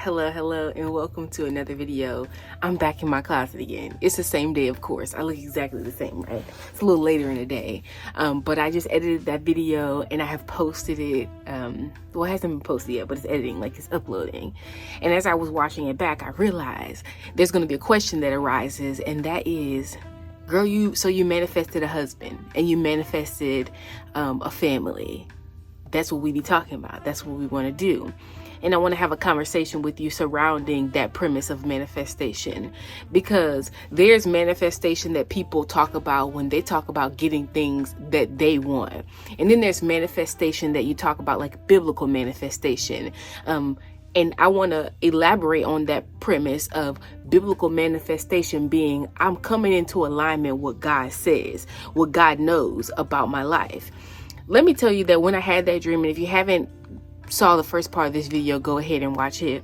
Hello, and welcome to another video. I'm back in my closet again. It's the same day, of course. I look exactly the same, right? It's a little later in the day, but I just edited that video and I have posted it. Well, it hasn't been posted yet, but it's editing, like it's uploading. And as I was watching it back, I realized there's going to be a question that arises, and that is, girl, you manifested a husband and you manifested a family. That's what we be talking about. That's what we want to do. And I want to have a conversation with you surrounding that premise of manifestation, because there's manifestation that people talk about when they talk about getting things that they want. And then there's manifestation that you talk about, like biblical manifestation. And I want to elaborate on that premise of biblical manifestation being, I'm coming into alignment with what God says, what God knows about my life. Let me tell you that when I had that dream, and if you haven't saw the first part of this video, go ahead and watch it.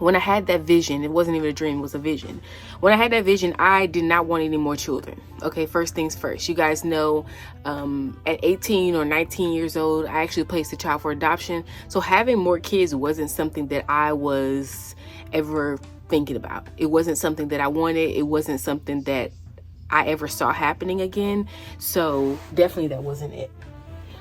When I had that vision, it wasn't even a dream, it was a vision. When I had that vision, I did not want any more children. Okay, first things first. You guys know at 18 or 19 years old, I actually placed a child for adoption. So having more kids wasn't something that I was ever thinking about. It wasn't something that I wanted. It wasn't something that I ever saw happening again. So definitely that wasn't it.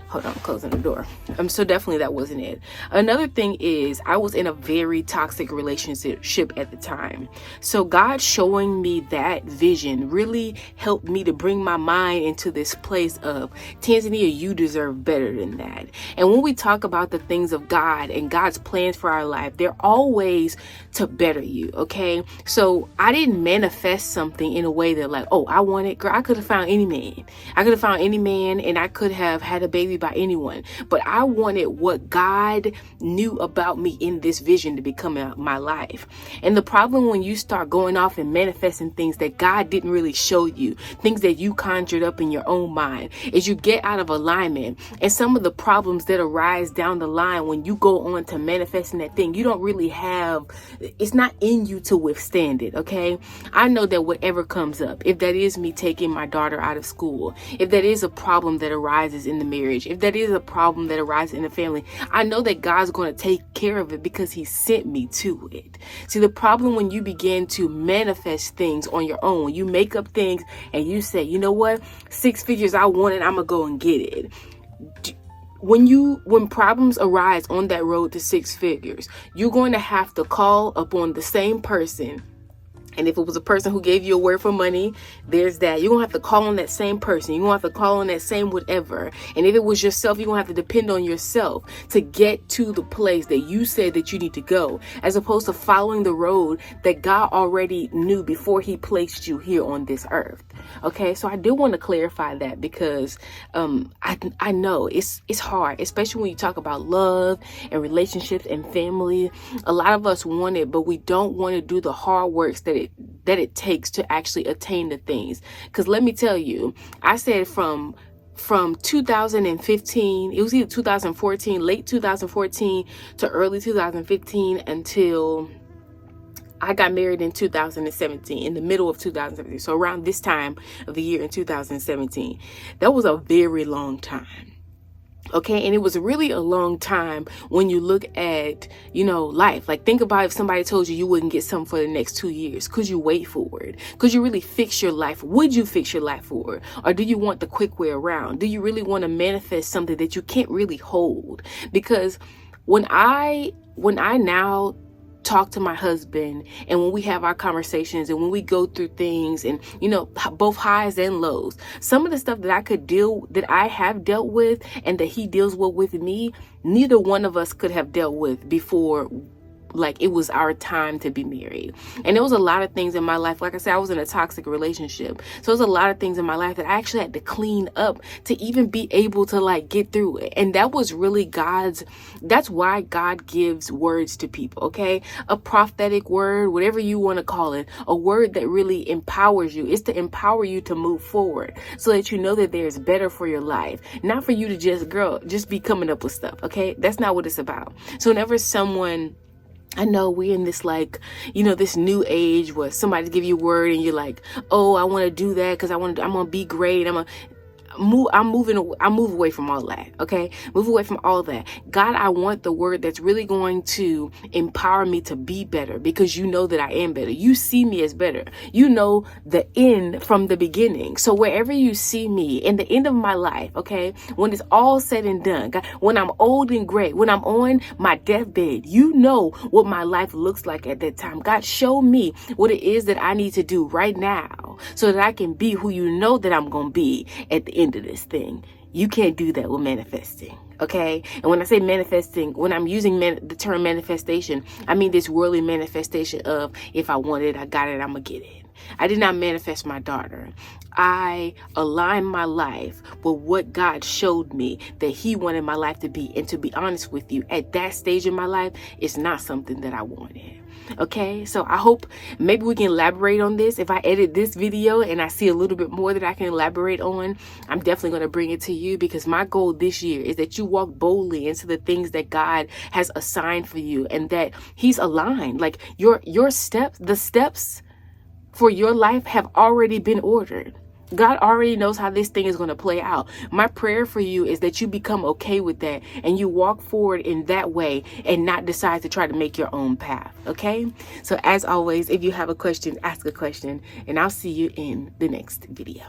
Hold on, I'm closing the door. So definitely that wasn't it. Another thing is, I was in a very toxic relationship at the time. So God showing me that vision really helped me to bring my mind into this place of, Tanzania, you deserve better than that. And when we talk about the things of God and God's plans for our life, they're always to better you, okay? So I didn't manifest something in a way that like, oh, I want it. Girl, I could have found any man. I could have found any man and I could have had a baby by anyone, but I wanted what God knew about me in this vision to become my life. And the problem when you start going off and manifesting things that God didn't really show you, things that you conjured up in your own mind, is you get out of alignment. And some of the problems that arise down the line when you go on to manifesting that thing, you don't really have, it's not in you to withstand it, okay? I know that whatever comes up, if that is me taking my daughter out of school, if that is a problem that arises in the marriage, if that is a problem that arises in the family, I know that God's going to take care of it because he sent me to it. See, the problem when you begin to manifest things on your own, you make up things and you say, you know what, 6 figures, I want it, I'm gonna go and get it. When problems arise on that road to 6 figures, you're going to have to call upon the same person. And if it was a person who gave you a word for money, there's that. You're going to have to call on that same person. You're going to have to call on that same whatever. And if it was yourself, you're going to have to depend on yourself to get to the place that you said that you need to go, as opposed to following the road that God already knew before he placed you here on this earth. Okay, so I do want to clarify that because I know it's hard, especially when you talk about love and relationships and family. A lot of us want it, but we don't want to do the hard works that it takes to actually attain the things. Because let me tell you, I said from 2015, it was either 2014, late 2014 to early 2015 until I got married in 2017, in the middle of 2017. So around this time of the year in 2017, that was a very long time. Okay, and it was really a long time when you look at, life. Like, think about if somebody told you wouldn't get something for the next 2 years. Could you wait for it? Could you really fix your life? Would you fix your life for it? Or do you want the quick way around? Do you really want to manifest something that you can't really hold? Because when I now talk to my husband, and when we have our conversations and when we go through things and both highs and lows, some of the stuff that I have dealt with and that he deals with me, neither one of us could have dealt with before, like, it was our time to be married. And there was a lot of things in my life. Like I said, I was in a toxic relationship. So there's a lot of things in my life that I actually had to clean up to even be able to like get through it. And that was really that's why God gives words to people, okay? A prophetic word, whatever you want to call it, a word that really empowers you. It's to empower you to move forward so that you know that there's better for your life. Not for you to just be coming up with stuff, okay? That's not what it's about. So whenever I know we're in this this new age where somebody give you a word and you're like, oh, I want to do that because I'm going to be great. move away from all that. Okay, move away from all that. God, I want the word that's really going to empower me to be better, because you know that I am better. You see me as better. You know the end from the beginning. So wherever you see me in the end of my life, okay, when it's all said and done, God, when I'm old and gray, when I'm on my deathbed, you know what my life looks like at that time. God, show me what it is that I need to do right now so that I can be who you know that I'm going to be at the end of this thing. You can't do that with manifesting. Okay. And when I say manifesting, when I'm using the term manifestation, I mean this worldly manifestation of, if I want it, I got it, I'm going to get it. I did not manifest my daughter. I aligned my life with what God showed me that he wanted my life to be. And to be honest with you, at that stage in my life, it's not something that I wanted. Okay, so I hope maybe we can elaborate on this. If I edit this video and I see a little bit more that I can elaborate on, I'm definitely going to bring it to you, because my goal this year is that you walk boldly into the things that God has assigned for you, and that he's aligned. Like your steps, the steps for your life have already been ordered. God already knows how this thing is going to play out. My prayer for you is that you become okay with that and you walk forward in that way and not decide to try to make your own path. Okay? So as always, if you have a question, ask a question, and I'll see you in the next video.